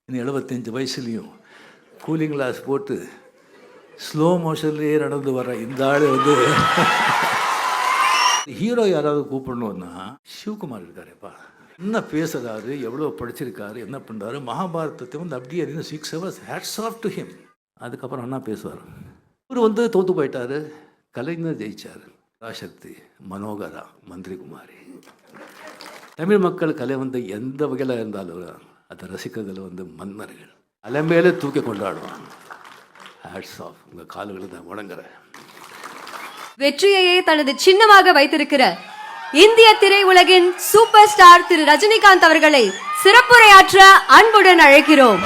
இன்னும் 75 வயசுலேயும் cooling glass போட்டு slow மோஷன்லேயே நடந்து வர இந்த ஆள் வந்து ஹீரோ யாராவது கூப்பிடணுன்னா சிவகுமார் இருக்காருப்பா. என்ன பேசுகிறாரு, எவ்வளோ படிச்சிருக்காரு, என்ன பண்ணுறாரு, மகாபாரதத்தை வந்து அப்படியே அறிந்து 6 hours hats off to him. அதுக்கப்புறம் என்ன பேசுவார். இவர் வந்து தோற்று போயிட்டார், கலைஞர் ஜெயிச்சார். ராசக்தி, மனோகரா, மந்திரி குமாரி. தமிழ் மக்கள் கலை வந்து எந்த வகையில் இருந்தாலும் அதை ரசிக்கிறதுல வந்து மன்னர்கள் அலைமையிலே தூக்கி கொண்டாடுவாங்க. Hats off. உங்கள் கால்களை தான் வணங்குறேன். வெற்றியையே தனது சின்னமாக வைத்திருக்கிற இந்திய திரையுலகின் சூப்பர் ஸ்டார் திரு ரஜினிகாந்த் அவர்களை சிறப்புரையாற்ற அன்புடன் அழைக்கிறோம்.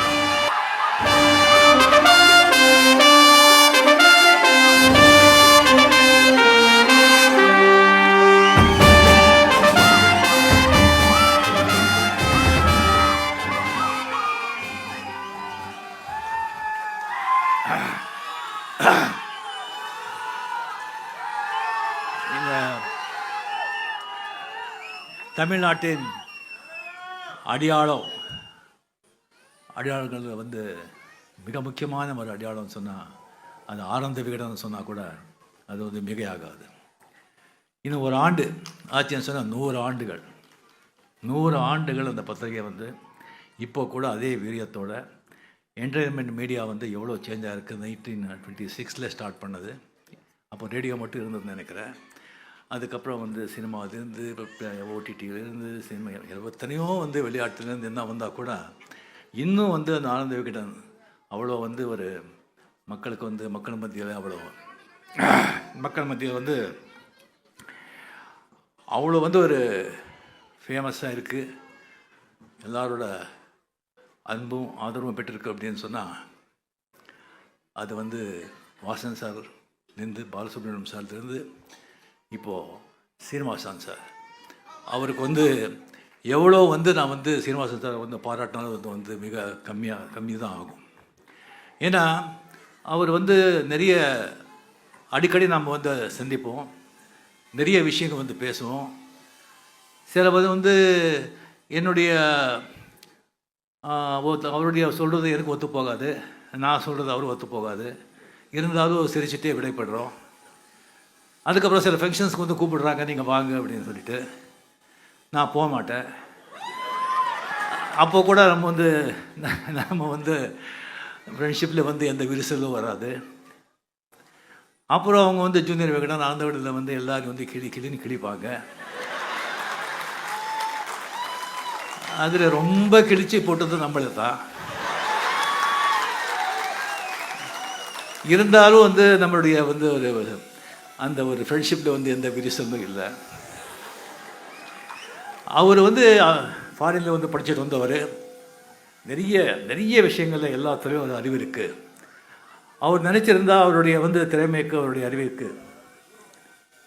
தமிழ்நாட்டின் அடையாளங்கள் வந்து மிக முக்கியமான ஒரு அடையாளம் சொன்னால் அது ஆனந்த விகடன் சொன்னால் கூட அது வந்து மிகையாகாது. இன்னும் ஒரு ஆண்டு ஆச்சுன்னு சொன்னால் 100 ஆண்டுகள் அந்த பத்திரிகை வந்து இப்போ கூட அதே வீரியத்தோட என்டர்டைன்மெண்ட் மீடியா வந்து எவ்வளோ சேஞ்சாக இருக்குது. 1926 ஸ்டார்ட் பண்ணது. அப்போ ரேடியோ மட்டும் இருந்ததுன்னு நினைக்கிறேன். அதுக்கப்புறம் வந்து சினிமாவிலேருந்து ஓடிடியிலேருந்து சினிமா எத்தனையோ வந்து விளையாட்டுலேருந்து என்ன வந்தால் கூட இன்னும் வந்து அந்த ஆனந்த விகடன் அவ்வளோ வந்து ஒரு மக்களுக்கு வந்து மக்கள் மத்தியில் வந்து அவ்வளோ வந்து ஒரு ஃபேமஸாக இருக்குது. எல்லாரோட அன்பும் ஆதரவும் பெற்றிருக்கு அப்படின்னு சொன்னால் அது வந்து வாசன் சார்லேருந்து பாலசுப்ரமணியம் சார்லேருந்து இப்போது சீனிவாசன் சார் அவருக்கு வந்து எவ்வளோ வந்து நான் வந்து சீனிவாசன் சார் வந்து பாராட்டினாலும் வந்து மிக கம்மி தான் ஆகும். ஏன்னா அவர் வந்து நிறைய அடிக்கடி நாம் வந்து சந்திப்போம், நிறைய விஷயங்கள் வந்து பேசுவோம். சில வந்து என்னுடைய அவருடைய சொல்கிறது எனக்கு ஒத்து போகாது, நான் சொல்கிறது அவருக்கு ஒத்து போகாது. இருந்தாலும் சிரிச்சுட்டே விடைபடுறோம். அதுக்கப்புறம் சில ஃபங்க்ஷன்ஸ்க்கு வந்து கூப்பிடுறாங்க, நீங்கள் வாங்க அப்படின்னு சொல்லிட்டு நான் போக மாட்டேன். அப்போ கூட நம்ம வந்து ஃப்ரெண்ட்ஷிப்பில் வந்து எந்த விரிசலும் வராது. அப்புறம் அவங்க வந்து ஜூனியர் விகடன் ஆனந்த விகடனில் வந்து எல்லாரும் வந்து கிளின்னு கிழிப்பாங்க. அதில் ரொம்ப கிழிச்சு போட்டது நம்மளே தான். இருந்தாலும் வந்து நம்மளுடைய வந்து அந்த ஒரு ஃப்ரெண்ட்ஷிப்பில் வந்து எந்த விரிசலும் இல்லை. அவர் வந்து ஃபாரினில் வந்து படிச்சுட்டு வந்தவர். நிறைய விஷயங்களில் எல்லாத்துலேயும் ஒரு அறிவு இருக்குது. அவர் நினச்சிருந்தால் அவருடைய வந்து திறமைக்கு அவருடைய அறிவிற்கு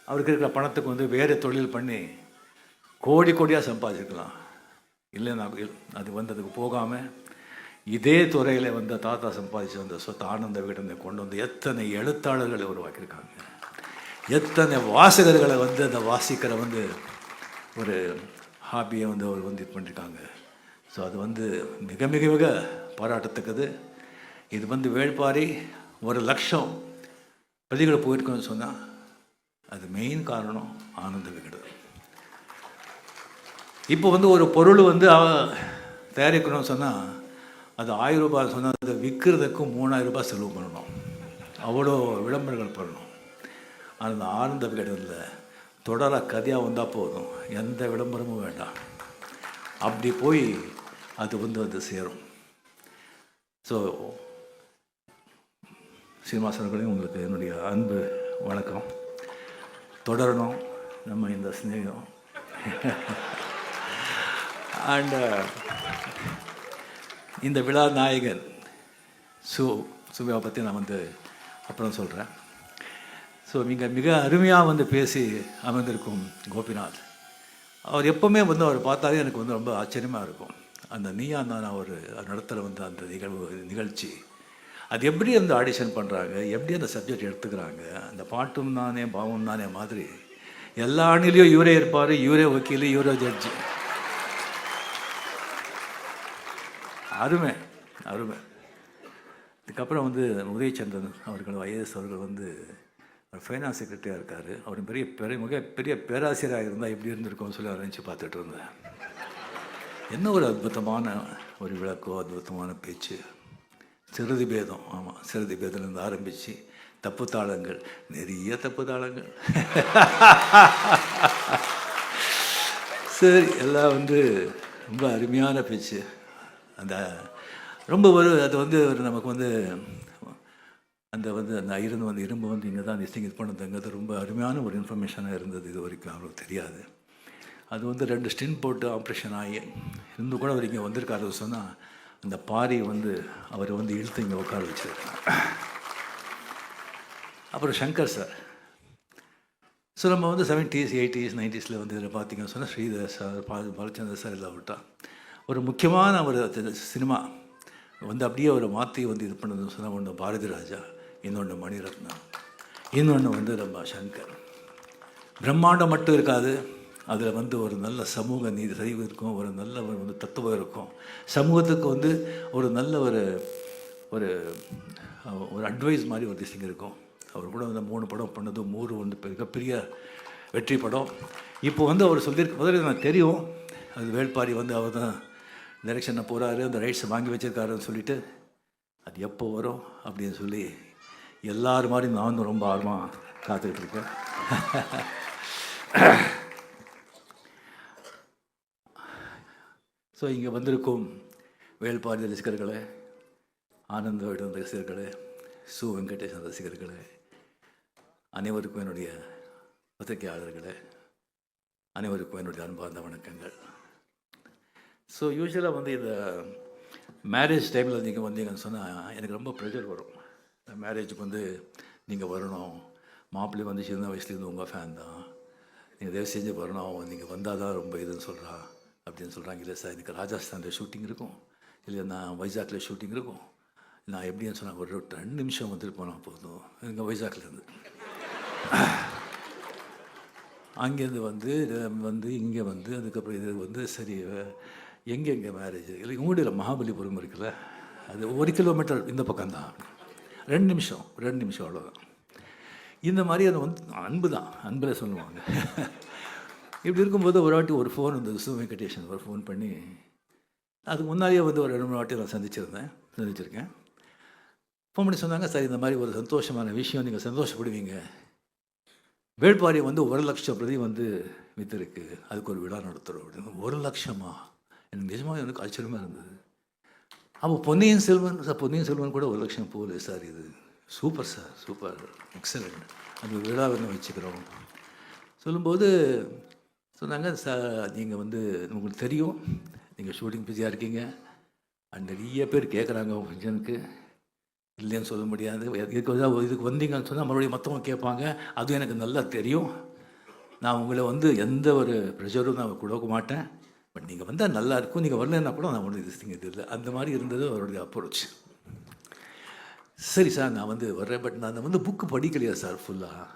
அவருக்கு இருக்கிற பணத்துக்கு வந்து வேறு தொழில் பண்ணி கோடியாக சம்பாதிச்சிருக்கலாம். இல்லைன்னா அது வந்து அதுக்கு போகாமல் இதே துறையில் வந்து தாத்தா சம்பாதிச்சு வந்த சொத்து ஆனந்த விகடனை கொண்டு வந்து எத்தனை எழுத்தாளர்களை உருவாக்கியிருக்காங்க, எத்தனை வாசகர்களை வந்து அந்த வாசிக்கிற வந்து ஒரு ஹாபியை வந்து அவர் வந்து இது பண்ணியிருக்காங்க. ஸோ அது வந்து மிக மிக மிக பாராட்டத்தக்கது. இது வந்து வேள்பாரி 1,00,000 பிரதிகள் போயிருக்கோன்னு சொன்னால் அது மெயின் காரணம் ஆனந்த விகடன். இப்போ வந்து ஒரு பொருள் வந்து தயாரிக்கணும்னு சொன்னால் அது 1000 ரூபாய் சொன்னால் அதை விற்கிறதுக்கும் 3000 ரூபாய் செலவு பண்ணணும், அவ்வளோ விளம்பரங்கள் பண்ணணும். அந்த ஆனந்த விகடனில் தொடராக கதையாக வந்தால் போதும், எந்த விளம்பரமும் வேண்டாம். அப்படி போய் அது வந்து சேரும். ஸோ சீனிவாசர்களையும் உங்களுக்கு என்னுடைய அன்பு வணக்கம். தொடரணும் நம்ம இந்த ஸ்நேகம். அண்ட் இந்த விழா நாயகன் சுவியா பற்றி நான் வந்து அப்புறம் சொல்கிறேன். ஸோ மிக அருமையாக வந்து பேசி அமர்ந்திருக்கும் கோபிநாத் அவர் எப்போவுமே வந்து அவர் பார்த்தாலே எனக்கு வந்து ரொம்ப ஆச்சரியமாக இருக்கும். அந்த நீயா நான் ஒரு நடத்துகிற வந்து அந்த நிகழ்ச்சி அது எப்படி அந்த ஆடிஷன் பண்ணுறாங்க, எப்படி அந்த சப்ஜெக்ட் எடுத்துக்கிறாங்க, அந்த பாட்டும் நானே பாவம் நானே மாதிரி எல்லா அணிலையும் இவரே இருப்பார், இவரே வக்கீல், இவரே ஜட்ஜு. அருமை. அருமை. இதுக்கப்புறம் வந்து உதயச்சந்திரன் அவர்கள் ஐஏஎஸ் அவர்கள் வந்து ஃபைனான்ஸ் செக்ரட்டரியாக இருக்கார். அவர் பெரிய பேராசிரியராக இருந்தால் எப்படி இருந்திருக்கும்னு சொல்லி அவர் நினச்சி பார்த்துட்டு இருந்தேன். என்ன ஒரு அற்புதமான ஒரு விளக்கோ, அற்புதமான பேச்சு. சிறுதி பேதம், ஆமாம், சிறுதி பேதம்லேருந்து ஆரம்பித்து தப்பு தாளங்கள், நிறைய தப்பு தாளங்கள். சரி, எல்லாம் வந்து ரொம்ப அருமையான பேச்சு. அந்த ரொம்ப அது வந்து நமக்கு வந்து அந்த ஐரன் வந்து இரும்பு வந்து இங்கே தான் இது பண்ணதுங்கிறது ரொம்ப அருமையான ஒரு இன்ஃபர்மேஷனாக இருந்தது. இது வரைக்கும் அவருக்கு தெரியாது. அது வந்து 2 ஸ்டின் போட்டு ஆப்ரேஷன் ஆகி இருந்து கூட அவர் இங்கே வந்திருக்காரு சொன்னால் அந்த பாரி வந்து அவரை வந்து இழுத்து இங்கே உட்கார வச்சுருக்காங்க. அப்புறம் சங்கர் சார். ஸோ நம்ம வந்து 70s 80s 90s வந்து இதில் பார்த்திங்கன்னு சொன்னால் ஸ்ரீதர் சார், பாலச்சந்தர் சார் எல்லாம் விட்டா ஒரு முக்கியமான ஒரு சினிமா வந்து அப்படியே அவரை மாற்றி வந்து இது பண்ணதுன்னு சொன்னால் ஒன்று பாரதி ராஜா, இன்னொன்று மணிரத்னம், இன்னொன்று வந்து நம்ம சங்கர். பிரம்மாண்டம் மட்டும் இருக்காது, அதில் வந்து ஒரு நல்ல சமூக நீதி சரிவு இருக்கும், ஒரு நல்ல ஒரு தத்துவம் இருக்கும், சமூகத்துக்கு வந்து ஒரு நல்ல ஒரு ஒரு ஒரு அட்வைஸ் மாதிரி ஒரு திசைங்க இருக்கும். அவர் கூட வந்து 3 படம் பண்ணது 3 வந்து மிகப்பெரிய வெற்றி படம். இப்போ வந்து அவர் சொல்லியிருக்க முதல்ல எனக்கு தெரியும், அது வேள்பாரி வந்து அவர் தான் டைரெக்ஷனை போகிறாரு, அந்த ரைட்ஸை வாங்கி வச்சுருக்காருன்னு சொல்லிவிட்டு அது எப்போ வரும் அப்படின்னு சொல்லி எல்லாரும் மாதிரி நான் ரொம்ப ஆர்வமாக காத்துக்கிட்டு இருக்கேன். ஸோ இங்கே வந்திருக்கும் வேள்பாரி ரசிகர்களே, ஆனந்த விடன் ரசிகர்களே, சு வெங்கடேசன் ரசிகர்களே, அனைவருக்கும் என்னுடைய பத்திரிகையாளர்களே, அனைவருக்கும் என்னுடைய அன்பார்ந்த வணக்கங்கள். ஸோ யூஸ்வலாக வந்து இந்த மேரேஜ் டைமில் நீங்கள் வந்தீங்கன்னு சொன்னால் எனக்கு ரொம்ப ப்ரெஷர் வரும். மேரேஜுக்கு வந்து நீங்கள் வரணும், மாப்பிள்ளை வந்து சின்ன வயசுலேருந்து உங்கள் ஃபேன் தான், நீங்கள் தயவு செஞ்சு வரணும், நீங்கள் வந்தால் தான் ரொம்ப இதுன்னு சொல்கிறா அப்படின்னு சொல்கிறாங்க. இல்லை சார், எனக்கு ராஜஸ்தானில் ஷூட்டிங் இருக்கும், இல்லை நான் வைசாக்கில் ஷூட்டிங் இருக்கும், நான் எப்படின்னு சொன்னால் ஒரு 2 நிமிஷம் வந்துட்டு போனால் போதும். எங்கள் வைசாக்லேருந்து அங்கேருந்து வந்து இங்கே வந்து அதுக்கப்புறம் இது வந்து சரி எங்கே மேரேஜ் இல்லை உங்களுடைய மகாபலிபுரம் இருக்குல்ல, அது 1 கிலோமீட்டர் இந்த பக்கம்தான், 2 நிமிஷம் அவ்வளோதான். இந்த மாதிரி அது வந்து அன்பு தான், அன்பில் சொல்லுவாங்க. இப்படி இருக்கும்போது ஒரு வாட்டி ஒரு ஃபோன் வந்து சு வெங்கடேஷன் ஒரு ஃபோன் பண்ணி, அதுக்கு முன்னாடியே வந்து ஒரு 2-3 வாட்டி நான் சந்திச்சிருக்கேன். ஃபோன் பண்ணி சொன்னாங்க, சார் இந்த மாதிரி ஒரு சந்தோஷமான விஷயம், நீங்கள் சந்தோஷப்படுவீங்க, வேள்பாரி வந்து 1 லட்சம் பிரதி வந்து விற்றுருக்கு, அதுக்கு ஒரு விழா நடத்துகிறோம் அப்படின்னு. 1 லட்சமா? எனக்கு நிஜமாக எனக்கு ஆச்சரியமாக இருந்தது. அப்போ பொன்னியின் செல்வன் கூட 1 லட்சம் போகல சார். இது சூப்பர் சார், சூப்பர், எக்ஸலண்ட், அந்த விழா வந்து வச்சுக்கிறோம் சொல்லும்போது சொன்னாங்க, சார் நீங்கள் வந்து உங்களுக்கு தெரியும், நீங்கள் ஷூட்டிங் பிஸியாக இருக்கீங்க, நிறைய பேர் கேட்குறாங்க உங்கள் ஃபங்க்ஷனுக்கு, இல்லைன்னு சொல்ல முடியாது, இதுக்கு வந்தீங்கன்னு சொன்னால் மறுபடியும் மற்றவங்க கேட்பாங்க, அதுவும் எனக்கு நல்லா தெரியும், நான் உங்களை வந்து எந்த ஒரு ப்ரெஷரும் நான் கொடுக்க மாட்டேன், பட் நீங்கள் வந்தால் நல்லா இருக்கும், நீங்கள் வரலன்னா கூட நான் ஒன்றும் இது இல்லை. அந்த மாதிரி இருந்தது அவருடைய அப்ரோச். சரி சார், நான் வந்து வர்றேன், பட் நான் வந்து புக்கு படிக்கலையா சார் ஃபுல்லாக?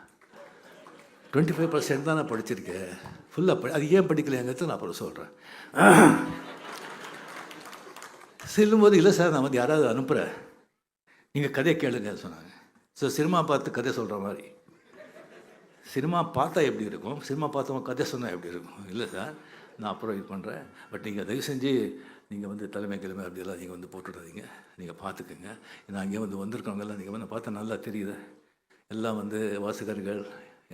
25% தான் நான் படிச்சிருக்கேன், ஃபுல்லாக அது ஏன் படிக்கலையாங்கிறது நான் அப்புறம் சொல்கிறேன். செல்லும்போது இல்லை சார், நான் வந்து யாராவது அனுப்புகிறேன், நீங்கள் கதையை கேளுங்க சொன்னாங்க. ஸோ சினிமா பார்த்து கதை சொல்கிற மாதிரி, சினிமா பார்த்தா எப்படி இருக்கும், சினிமா பார்த்தவங்க கதை சொன்னால் எப்படி இருக்கும்? இல்லை சார், நான் அப்புறம் இது பண்ணுறேன், பட் நீங்கள் தயவு செஞ்சு நீங்கள் வந்து தலைமை அப்படியெல்லாம் நீங்கள் வந்து போட்டுடாதீங்க, நீங்கள் பார்த்துக்குங்க, நான் இங்கே வந்து வந்திருக்கவங்கெல்லாம் நீங்கள் வந்து பார்த்தா நல்லா தெரியுது, எல்லாம் வந்து வாசகர்கள்,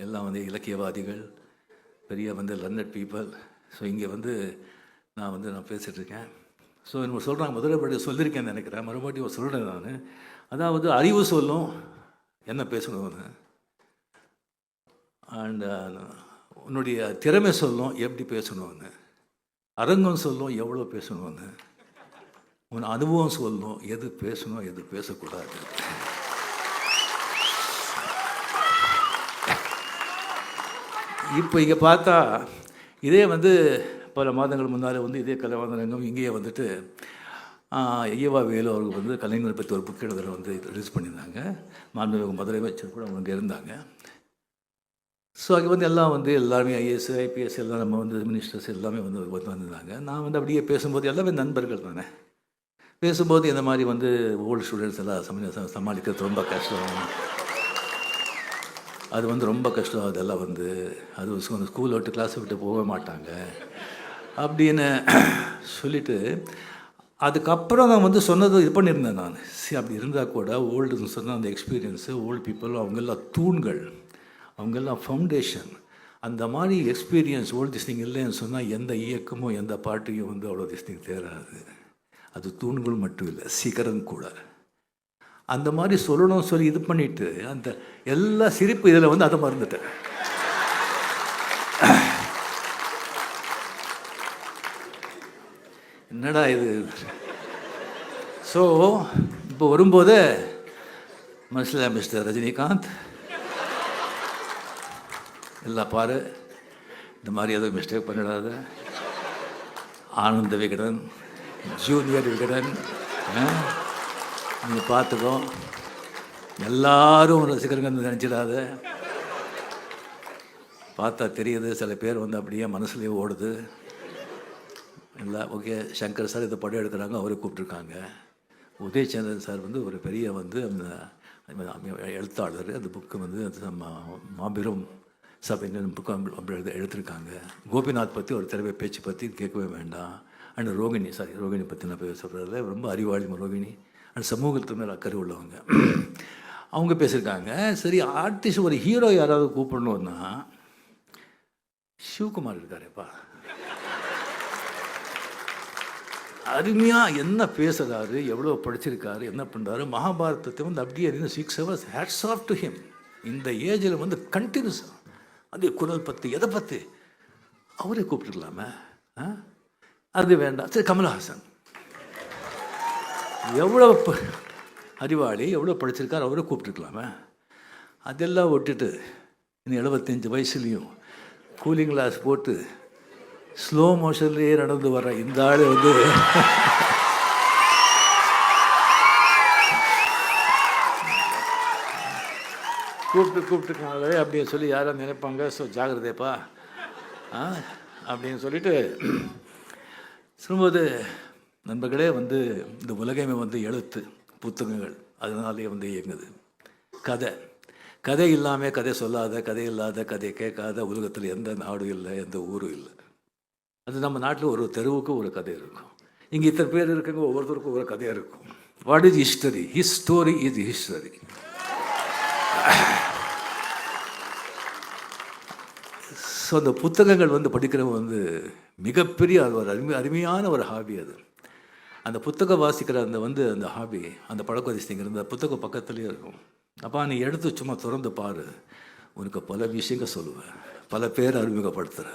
எல்லாம் வந்து இலக்கியவாதிகள், பெரிய வந்து லர்னட் பீப்புள். ஸோ இங்கே வந்து நான் பேசிகிட்ருக்கேன். ஸோ என்ன சொல்கிறாங்க, முதல்ல சொல்லியிருக்கேன்னு நினைக்கிறேன், மறுபடியும் சொல்கிறேன் நான். அதாவது அறிவு சொல்லும் என்ன பேசணும்னு, அண்ட் உன்னுடைய திறமை சொல்லும் எப்படி பேசணும்னு, அரங்கம் சொல்லும் எவ்வளோ பேசணும்னு, உன் அனுபவம் சொல்லும் எது பேசணும் எது பேசக்கூடாது. இப்போ இங்கே பார்த்தா இதே வந்து பல மாதங்கள் முன்னால் வந்து இதே கலைவாணரங்கம் இங்கேயே வந்துட்டு ஐயவா வேலு அவர்கள் வந்து கலைஞரை பற்றி ஒரு புக் எழுதுகிற வந்து ரிலீஸ் பண்ணியிருந்தாங்க. மாண்புமிகு முதலமைச்சர் கூட அவங்க அங்கே இருந்தாங்க. ஸோ அங்கே வந்து எல்லாம் வந்து எல்லாருமே ஐஏஎஸ் ஐபிஎஸ் எல்லாம் நம்ம வந்து மினிஸ்டர்ஸ் எல்லாமே வந்து வந்திருந்தாங்க. நான் வந்து அப்படியே பேசும்போது எல்லாமே நண்பர்கள் தானே, பேசும்போது இந்த மாதிரி வந்து ஓல்டு ஸ்டூடெண்ட்ஸ் எல்லாம் சமாளிக்கிறது ரொம்ப கஷ்டம், அது வந்து ரொம்ப கஷ்டம், அதெல்லாம் வந்து அது ஸ்கூலை விட்டு கிளாஸை விட்டு போக மாட்டாங்க அப்படின்னு சொல்லிவிட்டு அதுக்கப்புறம் நான் வந்து சொன்னது இது பண்ணியிருந்தேன் நான். சரி, அப்படி இருந்தால் கூட ஓல்டுன்னு சொன்னால் அந்த எக்ஸ்பீரியன்ஸு, ஓல்டு பீப்புள் அவங்கெல்லாம் தூண்கள், அவங்கெல்லாம் ஃபவுண்டேஷன். அந்த மாதிரி எக்ஸ்பீரியன்ஸ் ஓல்டு திஸ்டிங் இல்லைன்னு சொன்னால் எந்த இயக்கமும் எந்த பாட்டையும் வந்து அவ்வளோ திஸ்டிங் தேராது. அது தூண்கள் மட்டும் இல்லை, சீக்கிரம் கூட. அந்த மாதிரி சொல்லணும் சொல்லி இது பண்ணிவிட்டு அந்த எல்லா சிரிப்பு இதில் வந்து அதை மறந்துட்டேன். என்னடா இது. ஸோ இப்போ வரும்போது மனசில் மிஸ்டர் ரஜினிகாந்த் எல்லாம் பாரு, இந்த மாதிரி எதுவும் மிஸ்டேக் பண்ணிடாத. ஆனந்த விகடன், ஜூனியர் விகடன், நீங்கள் பார்த்துக்கோ, எல்லாரும் ரசிகர்கள் நினச்சிடாத. பார்த்தா தெரியுது சில பேர் வந்து அப்படியே மனசுலேயே ஓடுது. இல்லை ஓகே, சங்கர் சார் இதை படம் எடுக்கிறாங்க, அவரை கூப்பிட்ருக்காங்க. உதயச்சந்திரன் சார் வந்து ஒரு பெரிய வந்து அந்த எழுத்தாளர், அந்த புக்கு வந்து மாபெரும் சபைன்னு புக்கு அப்படி எடுத்திருக்காங்க. கோபிநாத் பற்றி ஒரு திறமை பேச்சு பற்றி கேட்கவே வேண்டாம். அண்ட் ரோகிணி பற்றி நான் சொல்கிறதில்ல, ரொம்ப அறிவாளி ரோகிணி. அண்ட் சமூகத்து மேலே அக்கறை உள்ளவங்க, அவங்க பேசியிருக்காங்க. சரி, ஆர்டிஸ்ட் ஒரு ஹீரோ யாராவது கூப்பிடணுன்னா சிவகுமார் இருக்காரேப்பா, அருமையாக என்ன பேசுகிறாரு, எவ்வளோ படிச்சிருக்காரு, என்ன பண்ணுறாரு. மகாபாரதத்தை வந்து அப்படியே 6 hours hats off to him. இந்த ஏஜில் வந்து கண்டினியூஸாக அது குரல் பற்றி எதை பற்றி அவரே கூப்பிட்டுருக்கலாமே. அது வேண்டாம். சரி, கமல்ஹாசன் எவ்வளோ அறிவாளி, எவ்வளோ படிச்சிருக்காரு, அவரே கூப்பிட்டுருக்கலாமே. அதெல்லாம் விட்டுட்டு இன்னும் 75 வயசுலேயும் கூலிங் கிளாஸ் போட்டு ஸ்லோ மோஷன்லேயே நடந்து வர இந்த ஆள் வந்து கூப்பிட்டுருக்காங்களே அப்படின்னு சொல்லி யாரும் நினைப்பாங்க. ஸோ ஜாகிரதைப்பா அப்படின்னு சொல்லிட்டு சொல்லும்போது, நண்பர்களே வந்து இந்த உலகமே வந்து எழுத்து புத்தகங்கள், அதனாலே வந்து இயங்குது. கதை இல்லாமல் கதை சொல்லாத, கதை இல்லாத, கதை கேட்காத உலகத்தில் எந்த நாடும் இல்லை, எந்த ஊரும் இல்லை. அது நம்ம நாட்டில் ஒரு தெருவுக்கு ஒரு கதை இருக்கும். இங்கே இத்தனை பேர் இருக்குங்க, ஒவ்வொருத்தருக்கும் ஒரு கதையாக இருக்கும். What is history? His story is history. So அந்த புத்தகங்கள் வந்து படிக்கிறவங்க வந்து மிகப்பெரிய அது ஒரு அருமையான ஒரு ஹாபி. அது அந்த புத்தகம் வாசிக்கிற அந்த ஹாபி, அந்த பழக்கவதிஸ்திங்க இருந்த புத்தகம் பக்கத்துலேயே இருக்கும். அப்போ நீ எடுத்து சும்மா திறந்து பாரு, உனக்கு பல விஷயங்கள் சொல்லுவேன், பல பேர் அறிமுகப்படுத்துகிற,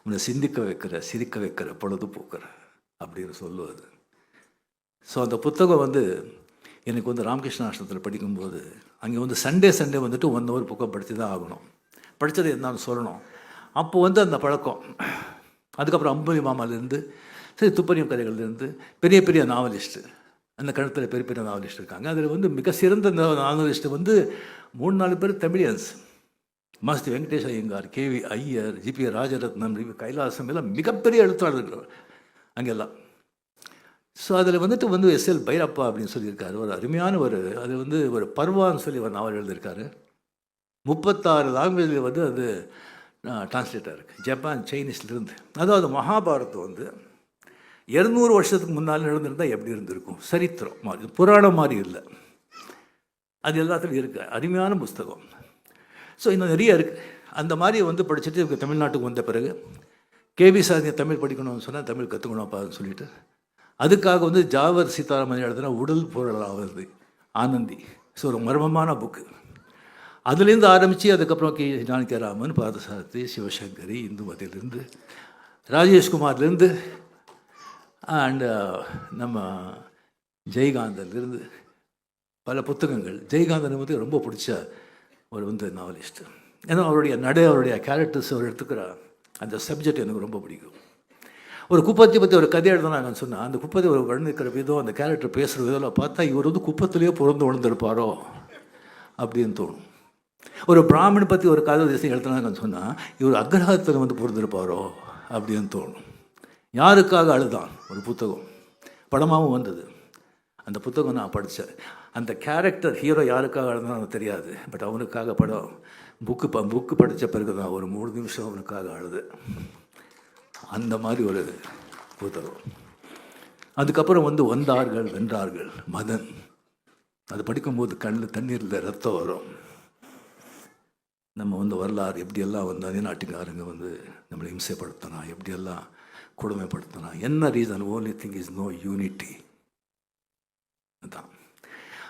உன்னை சிந்திக்க வைக்கிற, சிரிக்க வைக்கிற, பொழுதுபோக்குற அப்படின்னு சொல்லுவது. ஸோ அந்த புத்தகம் வந்து எனக்கு வந்து ராமகிருஷ்ண ஆசிரமத்தில் படிக்கும்போது அங்கே வந்து சண்டே வந்துட்டு 1 hour புக்கை படித்து தான் ஆகணும். படித்தது என்னன்னு சொல்லணும். அப்போ வந்து அந்த பழக்கம். அதுக்கப்புறம் அம்புலி மாமாலேருந்து சரி துப்பறியும் கதைகள்லேருந்து பெரிய பெரிய நாவலிஸ்ட்டு, அந்த கணத்தில் பெரிய பெரிய நாவலிஸ்ட் இருக்காங்க. அதில் வந்து மிக சிறந்த நாவலிஸ்ட்டு வந்து 3-4 பேர் தமிழியன்ஸ். மாஸ்தி வெங்கடேஷ் ஐயங்கார், கேவி ஐயர், ஜிபி ராஜரத்னம், கைலாசம் எல்லாம் மிகப்பெரிய எழுத்தாளர்கள் அங்கெல்லாம். ஸோ அதில் வந்துட்டு எஸ்எல் பைரப்பா அப்படின்னு சொல்லியிருக்காரு, ஒரு அருமையான அது வந்து ஒரு பர்வான்னு சொல்லி ஒரு நாவல் எழுதியிருக்காரு. 36 லாங்குவேஜில் வந்து அது டிரான்ஸ்லேட்டாக இருக்குது, ஜப்பான் சைனீஸ்லேருந்து. அதாவது மகாபாரதம் வந்து 200 வருஷத்துக்கு முன்னால் நடந்திருந்தால் எப்படி இருந்திருக்கும், சரித்திரம் மாதிரி, புராணம் மாதிரி இல்லை, அது எல்லாத்துலையும் இருக்குது. அருமையான புஸ்தகம். ஸோ இன்னும் நிறைய இருக்குது. அந்த மாதிரி வந்து படிச்சுட்டு இவங்க தமிழ்நாட்டுக்கு வந்த பிறகு கேவி சார் தமிழ் படிக்கணும்னு சொன்னால் தமிழ் கற்றுக்கணும்ப்பான்னு சொல்லிட்டு அதுக்காக வந்து ஜாவர் சீதாராமன் எழுதுனா உடல் பொருளாவது ஆனந்தி. ஸோ ஒரு மர்மமான புக்கு. அதுலேருந்து ஆரம்பித்து அதுக்கப்புறம் ஜானகிராமன், பாரதசாரதி, சிவசங்கரி, இந்துமதியிலேருந்து, ராஜேஷ்குமார்லேருந்து அண்டு நம்ம ஜெயகாந்தன்லேருந்து பல புத்தகங்கள். ஜெயகாந்தன் வந்து ரொம்ப பிடிச்ச ஒரு நாவலிஸ்ட்டு. ஏன்னா அவருடைய கேரக்டர்ஸ் அவர் எடுத்துக்கிற அந்த சப்ஜெக்ட் எனக்கு ரொம்ப பிடிக்கும். ஒரு குப்பத்தை பற்றி ஒரு கதை எழுதுனாங்கன்னு சொன்னால் அந்த குப்பத்தை ஒரு வர்ணிக்கிற விதம், அந்த கேரக்டர் பேசுகிற விதம் பார்த்தா இவர் வந்து குப்பத்திலேயே பிறந்து உணர்ந்திருப்பாரோ அப்படின்னு தோணும். ஒரு பிராமணனை பற்றி ஒரு கதை தேசம் எழுதுனாங்கன்னு சொன்னால் இவர் அக்ரஹத்தில் வந்து பிறந்திருப்பாரோ அப்படின்னு தோணும். யாருக்காக அழுதான் ஒரு புத்தகம் படமாகவும் வந்தது. அந்த புத்தகம் நான் படித்தேன். அந்த கேரக்டர் ஹீரோ யாருக்காக அழுதுன்னு தெரியாது, பட் அவனுக்காக படம் புக்கு படித்த பிறகு தான் ஒரு 3 நிமிஷம் அவனுக்காக அழுது. அந்த மாதிரி ஒரு புத்தகம். அதுக்கப்புறம் வந்தார்கள் வென்றார்கள் மதன். அது படிக்கும்போது கண்ணில் தண்ணீரில் ரத்தம் வரும். நம்ம வரலாறு எப்படியெல்லாம் அதிநாட்டுக்காரங்க நம்மளை இம்சைப்படுத்தினா, எப்படியெல்லாம் கொடுமைப்படுத்தினா, என்ன reason? Only thing is no unity. அதுதான்.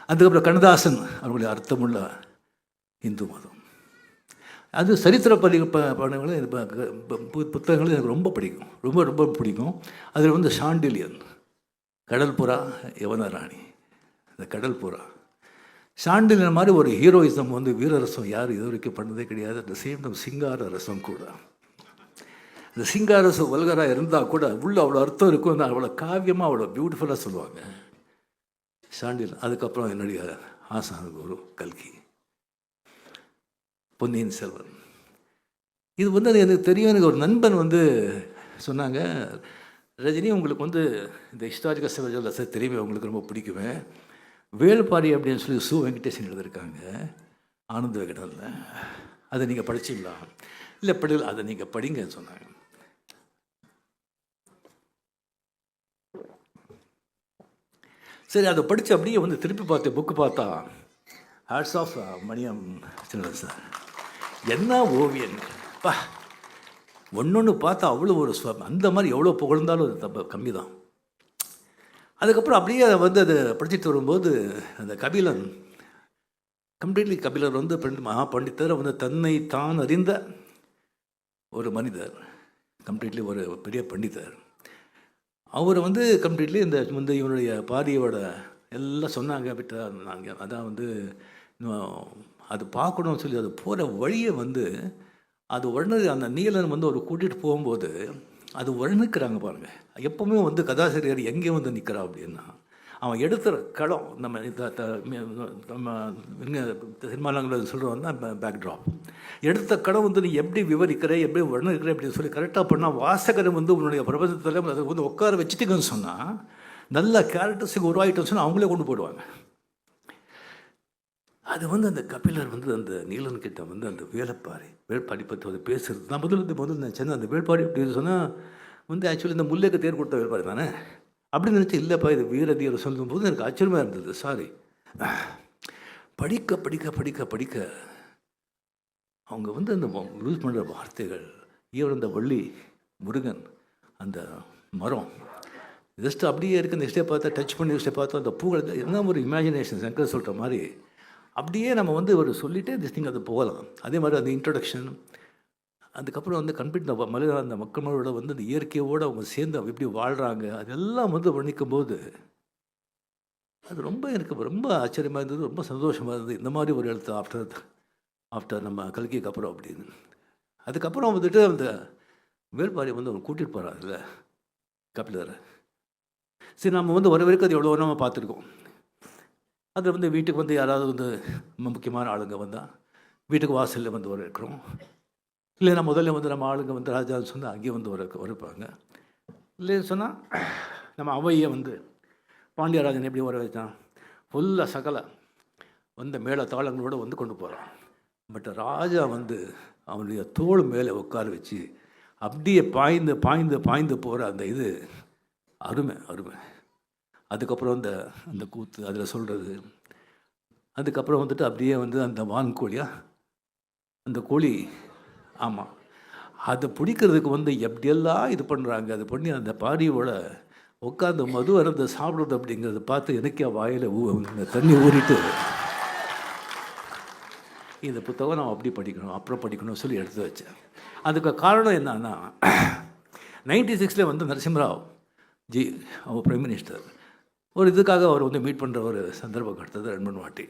அதுக்கப்புறம் கண்ணதாசன் அவர்களுடைய அர்த்தமுள்ள இந்து மதம். அது சரித்திர படங்களும் புத்தகங்களும் எனக்கு ரொம்ப பிடிக்கும், ரொம்ப ரொம்ப பிடிக்கும். அதில் ஷாண்டிலியன், கடல் புறா யவனராணி, இந்த கடல் புறா ஷாண்டிலியன் மாதிரி ஒரு ஹீரோயிசம் வீரரசம் யார் இது வரைக்கும் பண்ணதே கிடையாது. அட் த சேம் டைம் சிங்கார ரசம் கூட. இந்த சிங்கார ரசம் வல்கராக இருந்தால் கூட உள்ள அவ்வளோ அர்த்தம் இருக்கும், அவ்வளோ காவியமாக அவ்வளோ பியூட்டிஃபுல்லாக சொல்லுவாங்க ஷாண்டிலியன். அதுக்கப்புறம் என்னுடைய ஆசான குரு கல்கி, பொன்னியின் செல்வன். இது எனக்கு தெரியும். எனக்கு ஒரு நண்பன் சொன்னாங்க, ரஜினி உங்களுக்கு இந்த ஹிஸ்டாரிக்கல் சிவஜல் தெரியுமே, உங்களுக்கு ரொம்ப பிடிக்குமே, வேல்பாரி அப்படின்னு சொல்லி சு வெங்கடேசன் எழுதியிருக்காங்க ஆனந்த விகடனில், அதை நீங்கள் படிச்சிங்களா? இல்லை படிக்கல, அதை நீங்கள் படிங்கன்னு சொன்னாங்க. சரி, அதை படித்து அப்படியே திருப்பி பார்த்து புக்கு பார்த்தா hats off Maniam children sir. என்ன ஓவியன் பா! ஒன்று பார்த்தா அவ்வளோ ஒரு அந்த மாதிரி எவ்வளோ புகழ்ந்தாலும் அது கம்மி தான். அதுக்கப்புறம் அப்படியே அதை படிச்சுட்டு வரும்போது அந்த கபிலன், கம்ப்ளீட்லி கபிலர் மகா பண்டிதர், தன்னை தான் அறிந்த ஒரு மனிதர், கம்ப்ளீட்லி ஒரு பெரிய பண்டிதர். அவர் கம்ப்ளீட்லி இந்த இவனுடைய பாரியோட எல்லாம் சொன்னாங்க விட்டா நாங்கள் அதான் அது பார்க்கணும்னு சொல்லி அது போகிற வழியை அது உடனே அந்த நீலன் ஒரு கூட்டிகிட்டு போகும்போது அது வர்ணிக்கிறாங்க பாருங்கள். எப்போவுமே கதாசிரியர் எங்கே நிற்கிறா அப்படின்னா, அவன் எடுத்துகிற களம் நம்ம சினிமாவில் சொல்கிறோம்னா பேக்ட்ராப், எடுத்த களம் நீ எப்படி விவரிக்கிற, எப்படி வர்ணிக்கிற அப்படின்னு சொல்லி கரெக்டாக பண்ணால் வாசகரை உன்னுடைய பிரபஞ்சத்தில் அதை உட்கார வச்சுட்டுங்கன்னு சொன்னால் நல்ல கேரக்டர்ஸுக்கு உருவாகிட்டோன்னு சொன்னால் அவங்களே கொண்டு போயிடுவாங்க. அது அந்த கபிலர் அந்த நீலன்கிட்ட அந்த வேள்பாரி பற்றி பேசுகிறது. நான் முதல்ல நினச்சேன் அந்த வேள்பாரி அப்படின்னு சொன்னால் ஆக்சுவலி இந்த முல்லைக்கு தேர் கொடுத்த வேள்பாரி தானே அப்படின்னு நினச்சி, இல்லைப்பா இது வீரதீர சொல்லும்போது எனக்கு ஆச்சரியமாக இருந்தது. சாரி, படிக்க படிக்க படிக்க படிக்க அவங்க அந்த யூஸ் பண்ணுற வார்த்தைகள், ஈவன் அந்த வள்ளி முருகன் அந்த மரம் ஜஸ்ட் அப்படியே இருக்குது. நெக்ஸ்டே பார்த்தா டச் பண்ணி நெக்ஸ்டே பார்த்தா அந்த பூக்கள் என்ன ஒரு இமேஜினேஷன், சங்கர் சொல்கிற மாதிரி அப்படியே நம்ம ஒரு சொல்லிகிட்டே திஸ் திங் அது போகலாம். அதே மாதிரி அந்த இன்ட்ரொடக்ஷன், அதுக்கப்புறம் கம்ப்ளீட் அந்த மக்களோட அந்த இயற்கையோடு அவங்க சேர்ந்து எப்படி வாழ்கிறாங்க அதெல்லாம் வர்ணிக்கும் போது அது ரொம்ப எனக்கு ரொம்ப ஆச்சரியமாக இருந்தது, ரொம்ப சந்தோஷமாக இருந்தது. இந்த மாதிரி ஒரு எழுத்து ஆஃப்டர் நம்ம கல்கிக்கு அப்புறம் அப்படின்னு. அதுக்கப்புறம் அந்த வேள்பாரி அவங்க கூட்டிகிட்டு போகிறாங்கல்ல கபிலரை. சரி, நம்ம வர வரைக்கும் அது எவ்வளோ நம்ம பார்த்துருக்கோம். அதில் வீட்டுக்கு யாராவது முக்கியமான ஆளுங்க வந்தால் வீட்டுக்கு வாசலில் வர இருக்கிறோம். இல்லைன்னா முதல்ல நம்ம ஆளுங்க ராஜான்னு சொன்னால் அங்கேயே வரப்பாங்க. இல்லைன்னு சொன்னால் நம்ம அவையை பாண்டியராஜன் எப்படி வர வச்சான், ஃபுல்லாக சகல மேல தாளங்களோடு கொண்டு போகிறான். பட் ராஜா அவனுடைய தோள் மேலே உட்கார வச்சு அப்படியே பாய்ந்து பாய்ந்து பாய்ந்து போகிற அந்த இது அருமை அருமை. அதுக்கப்புறம் அந்த கூத்து அதில் சொல்கிறது. அதுக்கப்புறம் அப்படியே அந்த வான்கோழியா அந்த கோழி, ஆமாம், அதை பிடிக்கிறதுக்கு எப்படியெல்லாம் இது பண்ணுறாங்க. அது பண்ணி அந்த பாரியோட உட்காந்து மது அருந்த சாப்பிட்றது அப்படிங்கிறத பார்த்து எனக்கே வாயில் தண்ணி ஊறிட்டு இந்த புத்தகம் நான் அப்படி படிக்கணும் அப்புறம் படிக்கணும்னு சொல்லி எடுத்து வச்சேன். அதுக்கு காரணம் என்னன்னா 96 நரசிம்மராவ் ஜி அவர் பிரைம் மினிஸ்டர் ஒரு இதுக்காக அவர் மீட் பண்ணுற ஒரு சந்தர்ப்பம் கிடைத்தது 2-3 வாட்டி.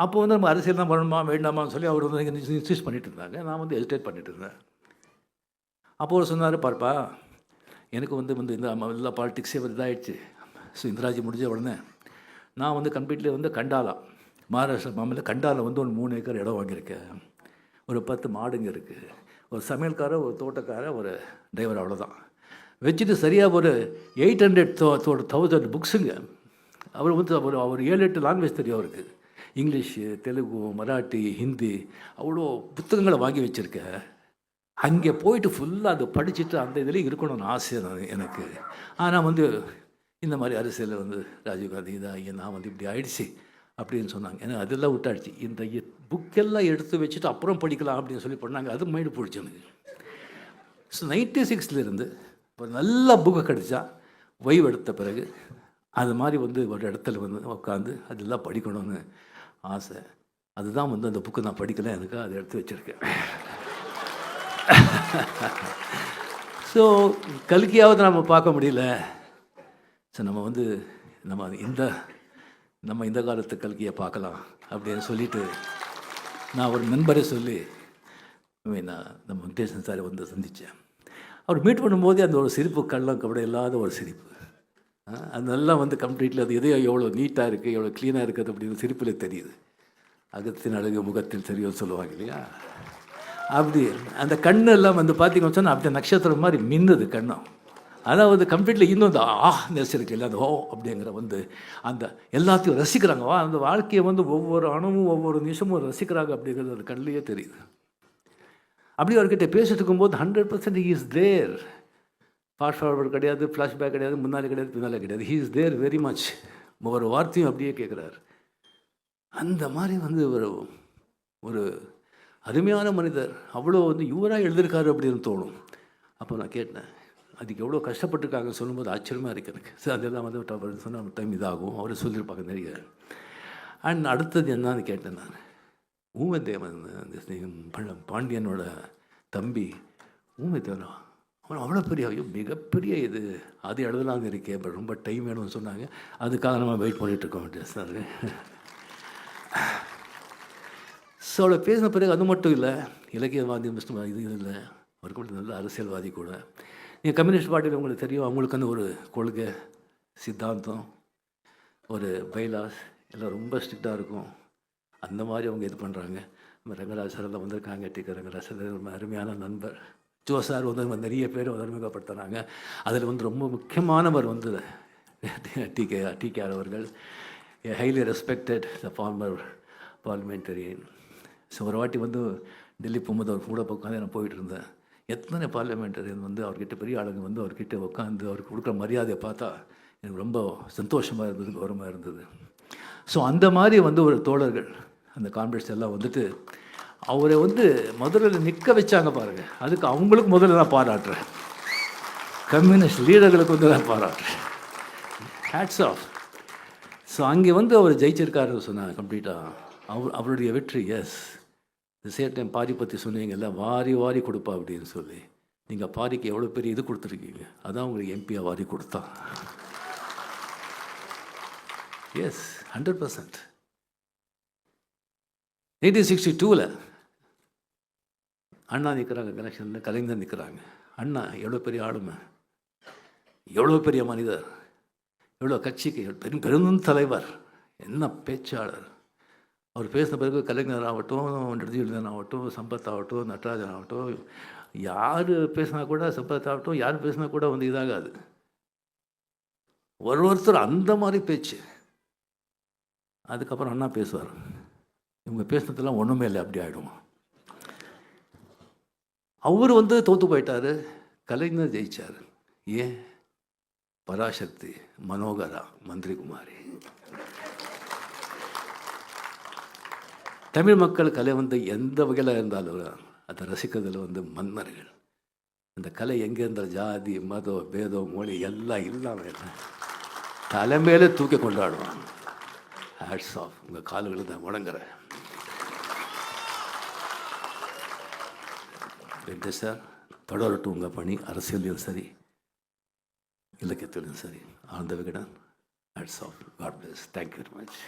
அப்போ நம்ம அரசியல் தான் பண்ணணுமா வேண்டாமான்னு சொல்லி அவர் இன்சிஸ்ட் பண்ணிட்டு இருந்தாங்க. நான் ஹெசிடேட் பண்ணிட்டு இருந்தேன். அப்போ அவர் சொன்னார், பார்ப்பா எனக்கு இந்த எல்லா பாலிட்டிக்ஸே இதாகிடுச்சு. ஸோ இந்திராஜி முடிஞ்ச உடனே நான் கம்ப்ளீட்லி கண்டாலா மகாராஷ்டிரா மாநில கண்டாவில் ஒரு 3 ஏக்கர் இடம் வாங்கியிருக்கேன். ஒரு 10 மாடுங்க இருக்குது, ஒரு சமையல்காரர், ஒரு தோட்டக்காரர், ஒரு டிரைவர், அவ்வளோதான் வச்சுட்டு சரியாக ஒரு 800,000 புக்ஸுங்க அவர் வந்து அவர் 7-8 லாங்குவேஜ் தெரியும் அவருக்கு. இங்கிலீஷு, தெலுங்கு, மராட்டி, ஹிந்தி அவ்வளோ புத்தகங்களை வாங்கி வச்சுருக்க. அங்கே போயிட்டு ஃபுல்லாக அதை படிச்சுட்டு அந்த இதில் இருக்கணும்னு ஆசை எனக்கு. ஆனால் வந்து இந்த மாதிரி அரசியலில் வந்து ராஜீவ்காந்தி இதாக நான் வந்து இப்படி ஆயிடுச்சு அப்படின்னு சொன்னாங்க. ஏன்னா அதெல்லாம் விட்டாடுச்சு. இந்த புக்கெல்லாம் எடுத்து வச்சுட்டு அப்புறம் படிக்கலாம் அப்படின்னு சொல்லி பண்ணாங்க. அது மைண்டு போயிடுச்சு எனக்கு. ஸோ 96 ஒரு நல்ல புக்கு கிடச்சா ஓய்வு எடுத்த பிறகு அது மாதிரி வந்து ஒரு இடத்துல வந்து உட்காந்து அதெல்லாம் படிக்கணும்னு ஆசை. அதுதான் வந்து அந்த புக்கு நான் படிக்கலை, எனக்கு அதை எடுத்து வச்சுருக்கேன். ஸோ கல்கியாவது நம்ம பார்க்க முடியல. ஸோ நம்ம வந்து நம்ம இந்த காலத்து கல்கியை பார்க்கலாம் அப்படின்னு சொல்லிட்டு நான் ஒரு நண்பரை சொல்லி நான் நம்ம வெங்கடேசன் சாரை வந்து சந்தித்தேன். அவர் மீட் பண்ணும்போதே அந்த ஒரு சிரிப்பு கள்ளம் கபடம் இல்லாத ஒரு சிரிப்பு. அதெல்லாம் வந்து கம்ப்ளீட்லி அது எதையோ எவ்வளோ நீட்டாக இருக்குது, எவ்வளோ க்ளீனாக இருக்குது அப்படின்னு சிரிப்பில் தெரியுது. அகத்தின் அழகு முகத்தில் தெரியும் சொல்லுவாங்க இல்லையா? அப்படி அந்த கண்ணு எல்லாம் வந்து பார்த்திங்கன்னு சொன்னால் அப்படியே நட்சத்திரம் மாதிரி மின்னுது கண்ணும். அதாவது கம்ப்ளீட்லி இன்னும் அந்த நெஸ் இருக்கு இல்லை, அந்த அப்படிங்கிற வந்து அந்த எல்லாத்தையும் ரசிக்கிறாங்க. அந்த வாழ்க்கையை வந்து ஒவ்வொரு அணுவும் ஒவ்வொரு நிமிஷமும் ரசிக்கிறாங்க அப்படிங்கிறது அந்த கண்ணிலேயே தெரியுது. அப்படி அவர்கிட்ட பேசிட்டு இருக்கும்போது 100% he is there. Fast forward கிடையாது, ஃப்ளாஷ்பேக் கிடையாது, முன்னாடி கிடையாது, பின்னாலே கிடையாது. He is there very much. ஒவ்வொரு வார்த்தையும் அப்படியே கேட்குறாரு. அந்த மாதிரி வந்து ஒரு அருமையான மனிதர். அவ்வளோ வந்து இவராக எழுதியிருக்காரு அப்படின்னு தோணும். அப்போ நான் கேட்டேன், அதுக்கு எவ்வளோ கஷ்டப்பட்டுருக்காங்க சொல்லும்போது ஆச்சரியமாக இருக்குது எனக்கு. சரி, அதெல்லாம் வந்து சொன்னால் டைம் இதாகும், அவர் சொல்லியிருப்பாங்க நிறைய. அண்ட் அடுத்தது என்னன்னு கேட்டேன் நான். ஊமதேவன் அந்த பாண்டியனோட தம்பி ஊமதேவனா, அவன் அவ்வளோ பெரிய மிகப்பெரிய இது அது எழுதலாம்னு இருக்கே, பட் ரொம்ப டைம் வேணும்னு சொன்னாங்க. அதுக்காக நம்ம வெயிட் பண்ணிகிட்ருக்கோம் சார். ஸோ அவளை பேசின பிறகு அது மட்டும் இல்லை, இலக்கியவாதி இது இல்லை, அவருக்கு மட்டும் நல்ல அரசியல்வாதி கூட. நீங்கள் கம்யூனிஸ்ட் பார்ட்டியில் உங்களுக்கு தெரியும், அவங்களுக்கு வந்து ஒரு கொள்கை சித்தாந்தம் ஒரு பைலாஸ் எல்லாம் ரொம்ப ஸ்ட்ரிக்டாக இருக்கும். அந்த மாதிரி அவங்க இது பண்ணுறாங்க. நம்ம ரங்கராஜ் சார் எல்லாம் வந்திருக்காங்க. டிகே ரங்கராஜ் சார் ரொம்ப அருமையான நண்பர். ஜோ சார் வந்து நிறைய பேர் அறிமுகப்படுத்துகிறாங்க. அதில் வந்து ரொம்ப முக்கியமானவர் வந்து டிகே அவர்கள். ஹைலி ரெஸ்பெக்டட் த ஃபார்மர் பார்லிமெண்டரியன். ஸோ ஒரு வாட்டி வந்து டெல்லி போகும்போது அவர் கூட உட்காந்து நான் போயிட்டு இருந்தேன். எத்தனை பார்லிமெண்டரியன் வந்து அவர்கிட்ட பெரிய ஆளுங்க வந்து அவர்கிட்ட உட்காந்து அவருக்கு கொடுக்குற மரியாதையை பார்த்தா எனக்கு ரொம்ப சந்தோஷமாக இருந்தது, கௌரவமாக இருந்தது. ஸோ அந்த மாதிரி வந்து ஒரு தோழர்கள் அந்த கான்ஃபரன்ஸ் எல்லாம் வந்துட்டு அவரை வந்து முதல்ல நிற்க வச்சாங்க பாருங்கள். அதுக்கு அவங்களுக்கு முதல்ல நான் பாராட்டுறேன். கம்யூனிஸ்ட் லீடர்களுக்கு வந்து நான் பாராட்டுறேன். Hats off. ஸோ அங்கே வந்து அவர் ஜெயிச்சிருக்காரு சொன்னாங்க கம்ப்ளீட்டாக. அவருடைய வெற்றி. எஸ், இந்த சேம் டைம் பாரி பற்றி சொன்னீங்கல்ல, வாரி வாரி கொடுப்பா அப்படின்னு சொல்லி. நீங்கள் பாரிக்கு எவ்வளோ பெரிய இது கொடுத்துருக்கீங்க, அதான் உங்களுக்கு எம்பியாக வாரி கொடுத்தா. எஸ், 100%. 1962 அண்ணா நிற்கிறாங்க கனெக்ஷனில், கலைஞர் நிற்கிறாங்க. அண்ணா எவ்வளோ பெரிய ஆளுமை, எவ்வளோ பெரிய மனிதர், எவ்வளோ கட்சிக்கு பெரும் தலைவர், என்ன பேச்சாளர். அவர் பேசின பிறகு கலைஞர் ஆகட்டும், நெடுஞ்செழியன் ஆகட்டும், சம்பத் ஆகட்டும், நடராஜன் ஆகட்டும், யார் பேசினா கூட, சம்பத் ஆகட்டும், யார் பேசினா கூட வந்து இதாகாது. ஒருத்தர் அந்த மாதிரி பேச்சு. அதுக்கப்புறம் அண்ணா பேசுவார், இவங்க பேசுனதெல்லாம் ஒன்றுமே இல்லை, அப்படி ஆகிடும். அவர் வந்து தோற்று போயிட்டார், கலைஞர் ஜெயிச்சார். ஏன்? பராசக்தி, மனோகரா, மந்திரி குமாரி. தமிழ் மக்கள் கலை வந்து எந்த வகையில் இருந்தாலும் அதை ரசிக்கிறதுல வந்து மன்னர்கள். அந்த கலை எங்கே இருந்தால் ஜாதி மதம் பேதம் மொழி எல்லாம் இல்லாமல் தலைமையிலே தூக்கி கொண்டாடுவாங்க. Hats off. உங்கள் கால்களை தான் வணங்குறேன். வெங்கடேஷ் சார், தொடரட்டும் உங்கள் பணி, அரசியலையும் சரி இலக்கியத்திலும் சரி. Ananda Vikatan. Hats off. God bless. Thank you very much.